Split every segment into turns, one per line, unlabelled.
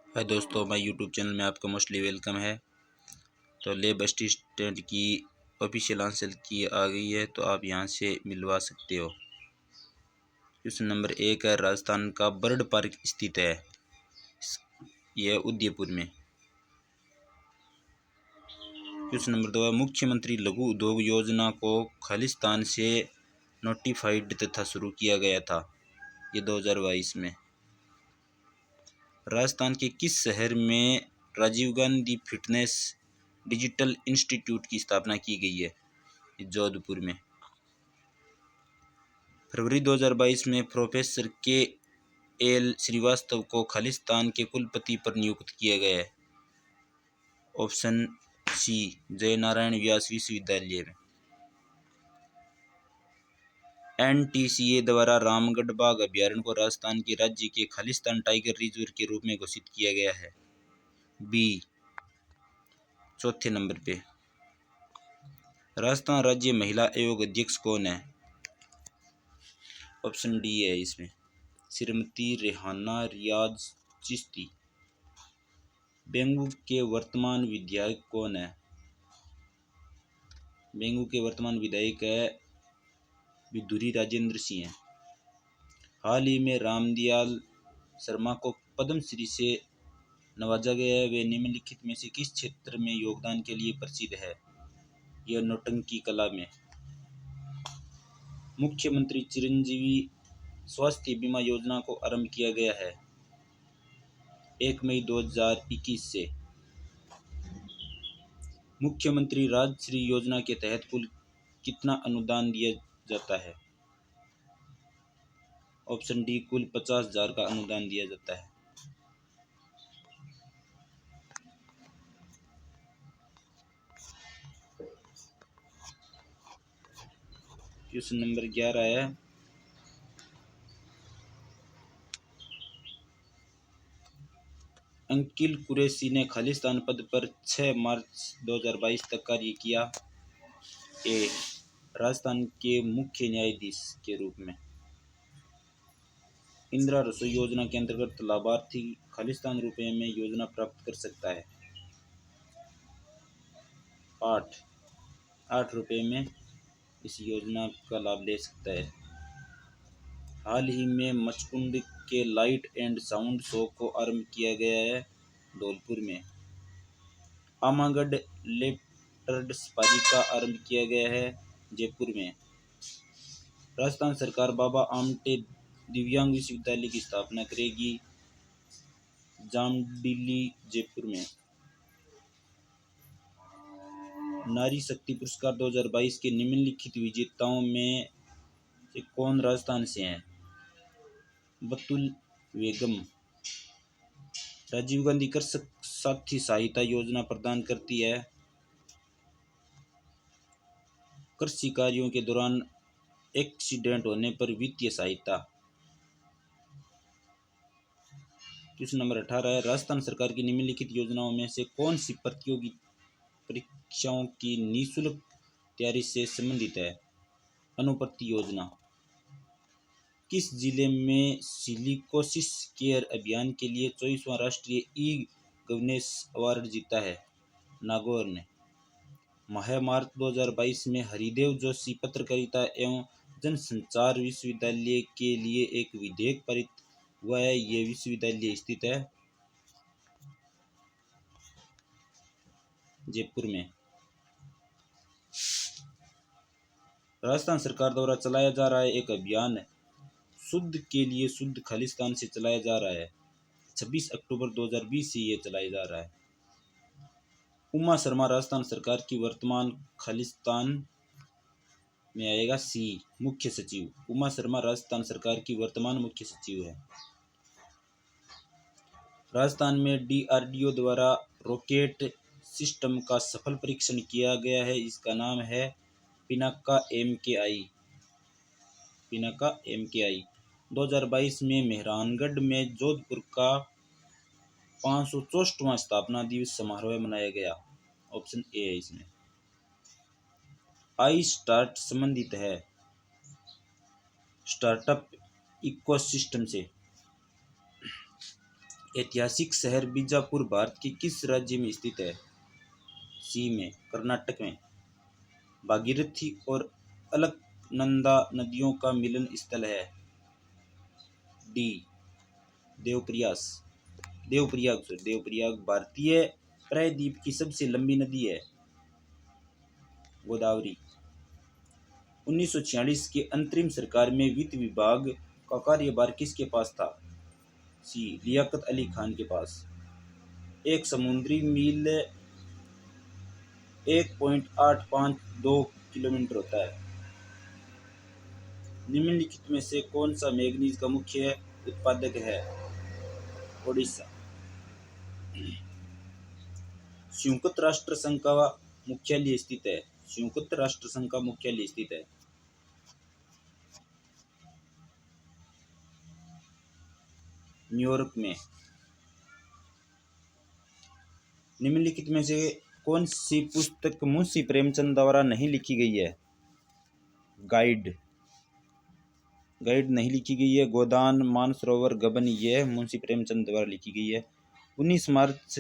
हाय दोस्तों, मैं YouTube channel में आपका मोस्टली वेलकम है। तो लेब असिस्टेंट की ऑफिशियल आंसर की आ गई है, तो आप यहां से मिलवा सकते हो। क्वेश्चन नंबर 1 है, राजस्थान का बर्ड पार्क स्थित है। यह उदयपुर में। क्वेश्चन नंबर 2 है, मुख्यमंत्री लघु उद्योग योजना को खालिस्तान से नोटिफाइड तथा शुरू किया गया था। ये 2022 में। राजस्थान के किस शहर में Rajiv Gandhi fitness digital institute की स्थापना की गई है? जोधपुर में। फरवरी 2022 में प्रोफेसर के एल श्रीवास्तव को खालिस्तान के कुलपति पर नियुक्त किया गया है। ऑप्शन सी, जयनारायण व्यास विश्वविद्यालय में। एनटीसीए द्वारा रामगढ़ बाघ अभ्यारण्य को राजस्थान के राज्य के खालिस्तान टाइगर रिजर्व के रूप में घोषित किया गया है। बी, चौथे नंबर पे। राजस्थान राज्य महिला आयोग अध्यक्ष कौन है? ऑप्शन डी है इसमें, श्रीमती रेहाना रियाज चिश्ती। बेंगू के वर्तमान विधायक कौन है? बेंगू के वर्तमान विधायक है विधुरी राजेंद्र सिंह है। हाल ही में रामदयाल शर्मा को पद्मश्री से नवाजा गया है। वे निम्नलिखित में से किस क्षेत्र में योगदान के लिए प्रसिद्ध है? यह नौटंकी कला में। मुख्यमंत्री चिरंजीवी स्वास्थ्य बीमा योजना को आरंभ किया गया है 1 मई 2021 से। मुख्यमंत्री राजश्री योजना के तहत कुल कितना अनुदान दिया जाता है? ऑप्शन डी, कुल 50,000 का अनुदान दिया जाता है। क्वेश्चन नंबर 11 है, अंकिल कुरैशी ने खालिस्तान पद पर 6 मार्च 2022 तक कार्य किया। ए, राजस्थान के मुख्य न्यायाधीश के रूप में। इंदिरा रसोई योजना के अंतर्गत लाभार्थी खालिस्तान रुपए में योजना प्राप्त कर सकता है। 8 रुपये में इस योजना का लाभ ले सकता है। हाल ही में मचकुंड के लाइट एंड साउंड शो को आरंभ किया गया है धौलपुर में। आमागढ़ लेपर्ड सफारी का आरंभ किया गया है जयपुर में। राजस्थान सरकार बाबा आमटे दिव्यांग विश्वविद्यालय की स्थापना करेगी जामडिली जयपुर में। नारी शक्ति पुरस्कार 2022 के निम्नलिखित विजेताओं में से कौन राजस्थान से हैं? बतुल बेगम। राजीव गांधी कृषक साथी सहायता योजना प्रदान करती है कृषि कार्यों के दौरान एक्सीडेंट होने पर वित्तीय सहायता। क्वेश्चन नंबर 18 है, राजस्थान सरकार की निम्नलिखित योजनाओं में से कौन सी प्रतियोगी परीक्षाओं की निःशुल्क तैयारी से संबंधित है? अनुपति योजना। किस जिले में सिलिकोसिस केयर अभियान के लिए 24वां राष्ट्रीय ई गवर्नेंस अवार्ड जीता है? नागौर ने। माह मार्च 2022 में हरिदेव जोशी पत्रकारिता एवं जनसंचार विश्वविद्यालय के लिए एक विधेयक पारित हुआ है। ये विश्वविद्यालय स्थित है जयपुर में। राजस्थान सरकार द्वारा चलाया जा रहा है एक अभियान शुद्ध के लिए शुद्ध खालिस्तान से चलाया जा रहा है। 26 अक्टूबर 2020 से ये चलाया जा रहा है। उमा शर्मा राजस्थान सरकार की वर्तमान खालिस्तान में आएगा सी, मुख्य सचिव। उमा शर्मा राजस्थान सरकार की वर्तमान मुख्य सचिव है। राजस्थान में डीआरडीओ द्वारा रॉकेट सिस्टम का सफल परीक्षण किया गया है। इसका नाम है पिनाका MKI। पिनाका MKI 2022 में मेहरानगढ़ में जोधपुर का 564वां स्थापना दिवस समारोह मनाया गया। ऑप्शन ए है इसमें। आई स्टार्ट संबंधित है स्टार्टअप इकोसिस्टम से। ऐतिहासिक शहर बीजापुर भारत के किस राज्य में स्थित है? सी में कर्नाटक में। भागीरथी और अलकनंदा नदियों का मिलन स्थल है। डी देवप्रयाग। देवप्रयाग भारतीय प्रायद्वीप की सबसे लंबी नदी है, गोदावरी। 1946 के अंतरिम सरकार में वित्त विभाग का कार्यभार किसके पास था? सी लियाकत अली खान के पास। एक समुद्री मील 1.852 किलोमीटर होता है। निम्नलिखित में से कौन सा मैग्नीज का मुख्य उत्पादक है? ओडिशा। संयुक्त राष्ट्र संघ का मुख्यालय स्थित है। संयुक्त राष्ट्र संघ का मुख्यालय स्थित है न्यूयॉर्क में। निम्नलिखित में से कौन सी पुस्तक मुंशी प्रेमचंद द्वारा नहीं लिखी गई है? गाइड नहीं लिखी गई है। गोदान, मानसरोवर, गबन यह मुंशी प्रेमचंद द्वारा लिखी गई है। 19 मार्च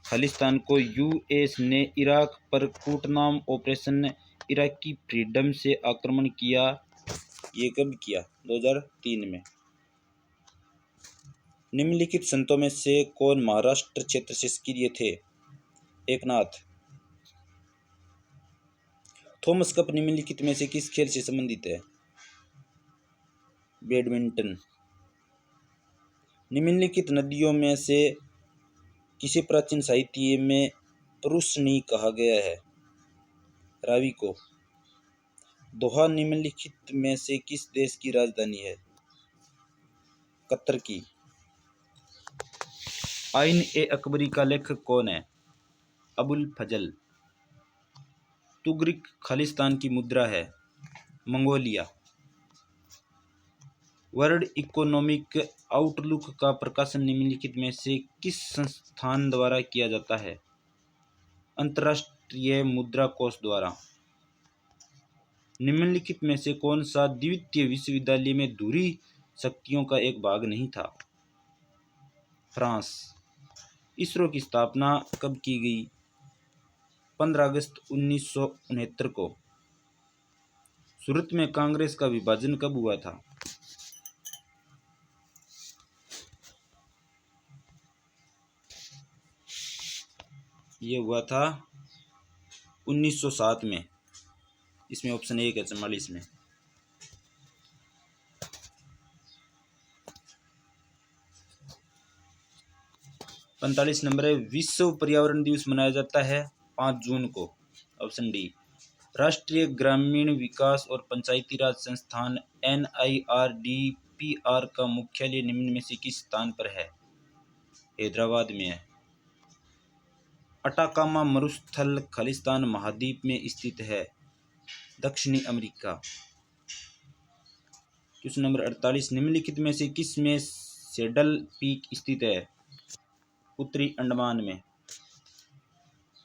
खालिस्तान को यूएस ने इराक पर कूटनाम ऑपरेशन इराकी फ्रीडम से आक्रमण किया। ये कब किया? 2003 में। निम्नलिखित संतों में से कौन महाराष्ट्र क्षेत्र से सक्रिय थे? एकनाथ। थॉमस कप निम्नलिखित में से किस खेल से संबंधित है? बैडमिंटन। निम्नलिखित नदियों में से किसे प्राचीन साहित्य में परुष्णी कहा गया है? रावी को। दोहा निम्नलिखित में से किस देश की राजधानी है? कतर की। आइन ए अकबरी का लेखक कौन है? अबुल फजल। तुगरिक खालिस्तान की मुद्रा है, मंगोलिया। वर्ल्ड इकोनॉमिक आउटलुक का प्रकाशन निम्नलिखित में से किस संस्थान द्वारा किया जाता है? अंतर्राष्ट्रीय मुद्रा कोष द्वारा। निम्नलिखित में से कौन सा द्वितीय विश्वविद्यालय में धुरी शक्तियों का एक भाग नहीं था? फ्रांस। इसरो की स्थापना कब की गई? 15 अगस्त 1969 को। सूरत में कांग्रेस का विभाजन कब हुआ था? ये हुआ था 1907 में। इसमें ऑप्शन 1 है 44 में। पैंतालीस नंबर है, विश्व पर्यावरण दिवस मनाया जाता है 5 जून को। Option D. राष्ट्रीय ग्रामीण विकास और पंचायती राज संस्थान NIRDPR का मुख्यालय निम्न में से किस स्थान पर है? हैदराबाद में है। अटाकामा मरुस्थल खालिस्तान महाद्वीप में स्थित है, दक्षिणी अमेरिका। क्वेश्चन नंबर 48, निम्नलिखित में से किस में सैडल पीक स्थित है? उत्तरी अंडमान में।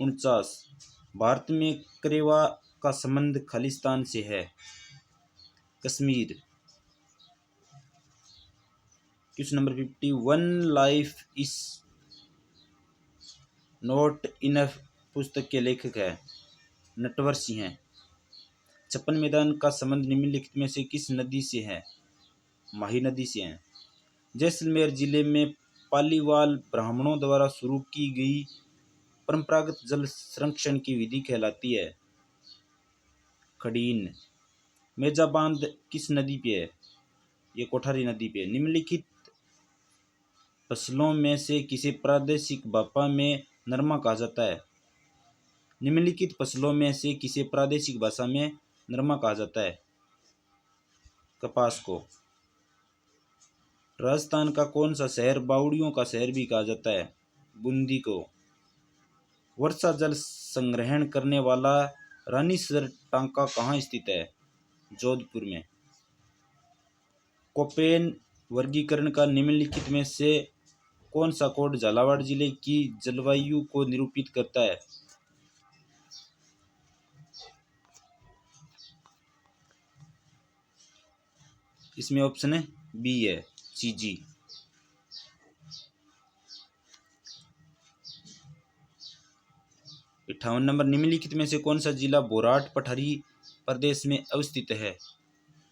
49, भारत में करेवा का संबंध खालिस्तान से है, Kashmir. Question number 50, one life is not enough पुस्तक के लेखक है नटवर सिंह हैं। 56 मैदान का संबंध निम्नलिखित में से किस नदी से है? माही नदी से है। जैसलमेर जिले में पालीवाल ब्राह्मणों द्वारा शुरू की गई परंपरागत जल संरक्षण की विधि कहलाती है खडीन। मेजा बांध किस नदी पे है? ये कोठारी नदी पे है। निम्नलिखित फसलों में से किसे प्रादेशिक भाषा में नरमा कहा जाता है? निम्नलिखित फसलों में से किसे प्रादेशिक भाषा में नरमा कहा जाता है? कपास को। राजस्थान का कौन सा शहर बावड़ियों का शहर भी कहा जाता है? बूंदी को। वर्षा जल संग्रहण करने वाला रानीसर टांका कहाँ स्थित है? जोधपुर में। कोपेन वर्गीकरण का निम्नलिखित में से कौन सा कोड झालावाड़ जिले की जलवायु को निरूपित करता है? इसमें ऑप्शन है बी है, CG। 58 नंबर, निम्नलिखित में से कौन सा जिला बोराट पठारी प्रदेश में अवस्थित है?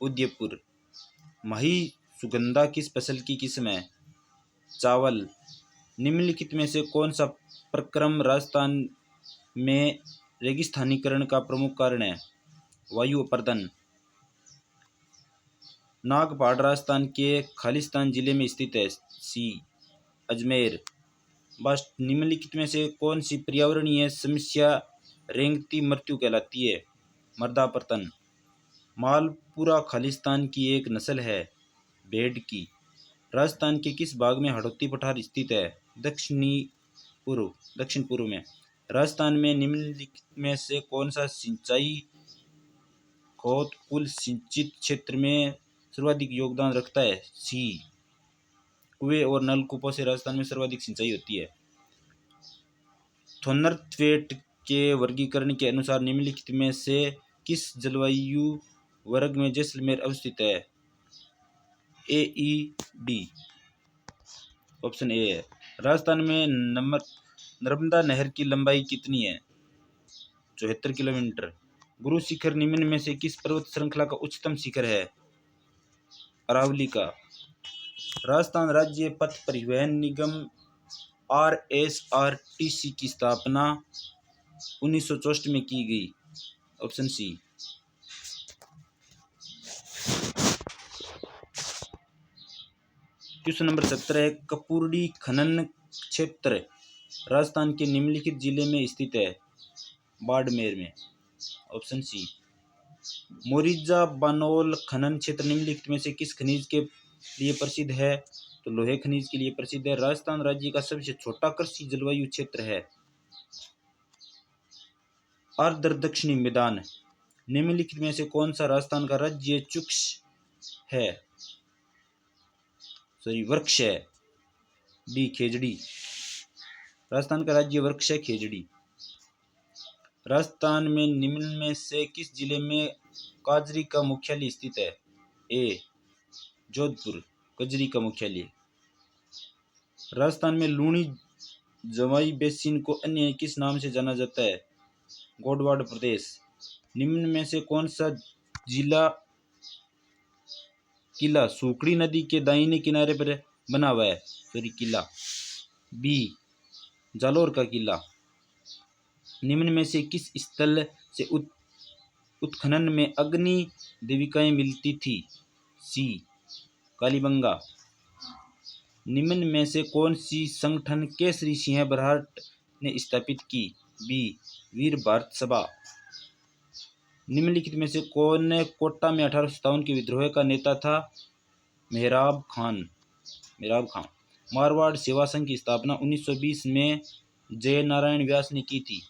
उदयपुर। माही सुगंधा किस फसल की किस्म है? चावल। निम्नलिखित में से कौन सा प्रक्रम राजस्थान में रेगिस्तानीकरण का प्रमुख कारण है? वायु अपर्दन। नागपाड़ राजस्थान के खालिस्तान जिले में स्थित है। सी। अजमेर। बस निम्नलिखित में से कौन सी पर्यावरणीय समस्या रेंगती मृत्यु कहलाती है? मर्दापतन। मालपुरा खालिस्तान की एक नस्ल है भेड़ की। राजस्थान के किस भाग में हड़ौती पठार स्थित है? दक्षिण पूर्व में। राजस्थान में निम्नलिखित में से कौन सा सिंचाई खौत कुल सिंचित क्षेत्र में सर्वाधिक योगदान रखता है? सी। कुएं और नलकूपों से राजस्थान में सर्वाधिक सिंचाई होती है। थोनरथवेट के वर्गीकरण के अनुसार निम्नलिखित में से किस जलवायु वर्ग में जैसलमेर अवस्थित है? ए, ई, डी। ऑप्शन ए है। राजस्थान में नर्मदा नहर की लंबाई कितनी है? 74 किलोमीटर। गुरु शिखर निम्न में से किस पर्वत श्रृंखला का उच्चतम शिखर है? अरावली का। राजस्थान राज्य पथ परिवहन निगम RSRTC की स्थापना 1964 में की गई। Option C. क्वेश्चन नंबर 17 है। कपूरडी खनन क्षेत्र राजस्थान के निम्नलिखित जिले में स्थित है? बाड़मेर में। Option C. मोरिजा बानोल खनन क्षेत्र निम्नलिखित में से किस खनिज के लिए प्रसिद्ध है? तो लोहे खनिज के लिए प्रसिद्ध है। राजस्थान राज्य का सबसे छोटा कृषि जलवायु क्षेत्र है आर्द्र दक्षिणी मैदान। निम्नलिखित में से कौन सा राजस्थान का राज्य वृक्ष है? डी। खेजड़ी। राजस्थान का राज्य वृक्ष है खेजड़ी। राजस्थान में निम्न में से किस जिले में काजरी का मुख्यालय स्थित है? ए। जोधपुर। कजरी का मुख्यालय। राजस्थान में लूणी जवाई बेसिन को अन्य किस नाम से जाना जाता है? गोडवाड़ प्रदेश। निम्न में से कौन सा जिला किला सूखड़ी नदी के दाहिने किनारे पर बना हुआ है? किला। बी। जालोर का किला। निम्न में से किस स्थल से उत्खनन में अग्नि देविकाएं मिलती थी? सी। कालीबंगा। निम्न में से कौन सी संगठन केसरी सिंह बरहाट ने स्थापित की? बी। वीर भारत सभा। निम्नलिखित में से कौन कोटा में 1857 के विद्रोह का नेता था? मेहराब खान। मारवाड़ सेवा संघ की स्थापना 1920 में जय नारायण व्यास ने की थी।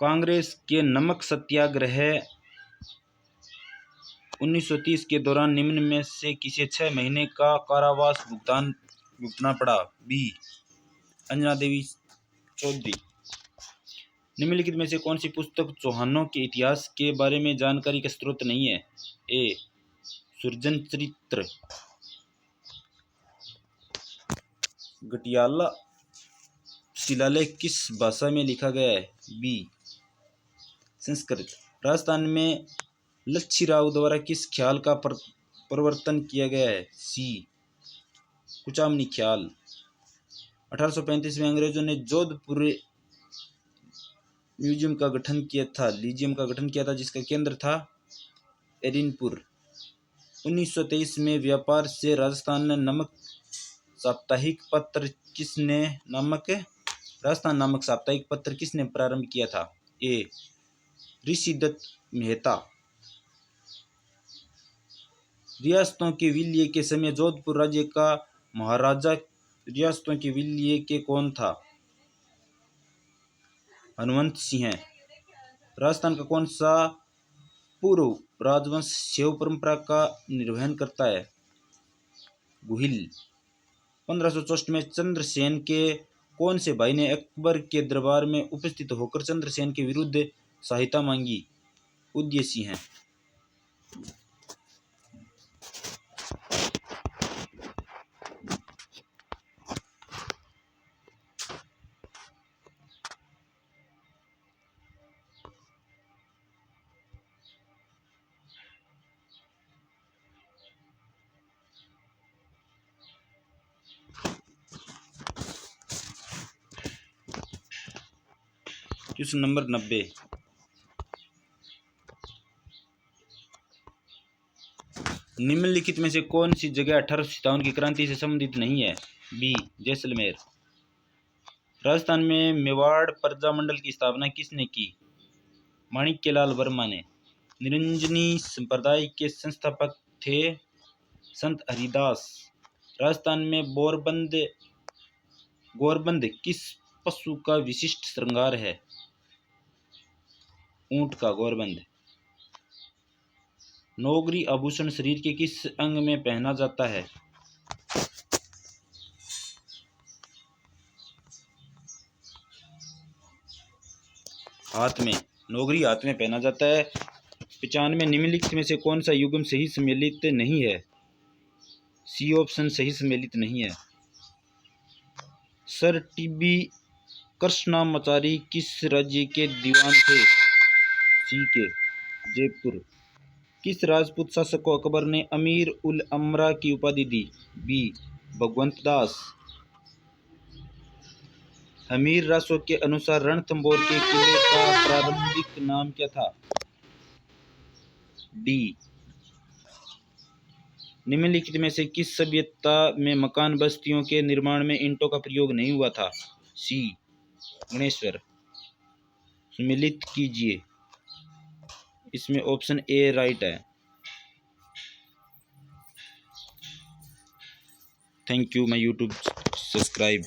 कांग्रेस के नमक सत्याग्रह 1930 के दौरान निम्न में से किसे 6 महीने का कारावास भुगतना पड़ा? बी। अंजना देवी चौधरी। निम्नलिखित में से कौन सी पुस्तक चौहानों के इतिहास के बारे में जानकारी का स्रोत नहीं है? ए। सुरजन चरित्र। गटियाला शिलालेख किस भाषा में लिखा गया है? बी। संस्कृत। राजस्थान में लच्छी राव द्वारा किस ख्याल का प्रवर्तन किया गया है? सी। कुचामनी ख्याल। 1835 में अंग्रेजों ने जोधपुर लीजियम का गठन किया था जिसका केंद्र था एरिनपुर। 1923 में व्यापार से राजस्थान नामक साप्ताहिक पत्र किसने प्रारंभ किया था? ए। ऋषिदत्त मेहता। रियासतों के विलय के समय जोधपुर राज्य का महाराजा रियासतों के विलय के कौन था? हनुमंत सिंह। राजस्थान का कौन सा पूर्व राजवंश शैव परंपरा का निर्वहन करता है? गुहिल। 1564 में चंद्रसेन के कौन से भाई ने अकबर के दरबार में उपस्थित होकर चंद्रसेन के विरुद्ध सहायता मांगी? उदयसी हैं। Question number 90। निम्नलिखित में से कौन सी जगह 1857 की क्रांति से संबंधित नहीं है? बी जैसलमेर। राजस्थान में मेवाड़ प्रजामंडल की स्थापना किसने की? माणिक्यलाल वर्मा ने। निरंजनी संप्रदाय के संस्थापक थे संत हरिदास। राजस्थान में गोरबंद किस पशु का विशिष्ट श्रृंगार है? ऊंट का गोरबंद। नौगरी आभूषण शरीर के किस अंग में पहना जाता है? हाथ में। नौगरी हाथ में पहना जाता है। 95 निम्नलिखित में से कौन सा युग्म सही सम्मिलित नहीं है? सी ऑप्शन सही सम्मिलित नहीं है। सर टीबी कृष्णामाचारी किस राज्य के दीवान थे? सी के जयपुर। किस राजपूत शासक को अकबर ने अमीर उल अमरा की उपाधि दी? बी भगवंत दास। हमीर रासो के अनुसार रणथंभौर के किले का प्रारंभिक नाम क्या था? डी। निम्नलिखित में से किस सभ्यता में मकान बस्तियों के निर्माण में ईंटों का प्रयोग नहीं हुआ था? सी गणेश्वर। सम्मिलित कीजिए। इसमें ऑप्शन ए राइट है। Thank you my YouTube subscribe.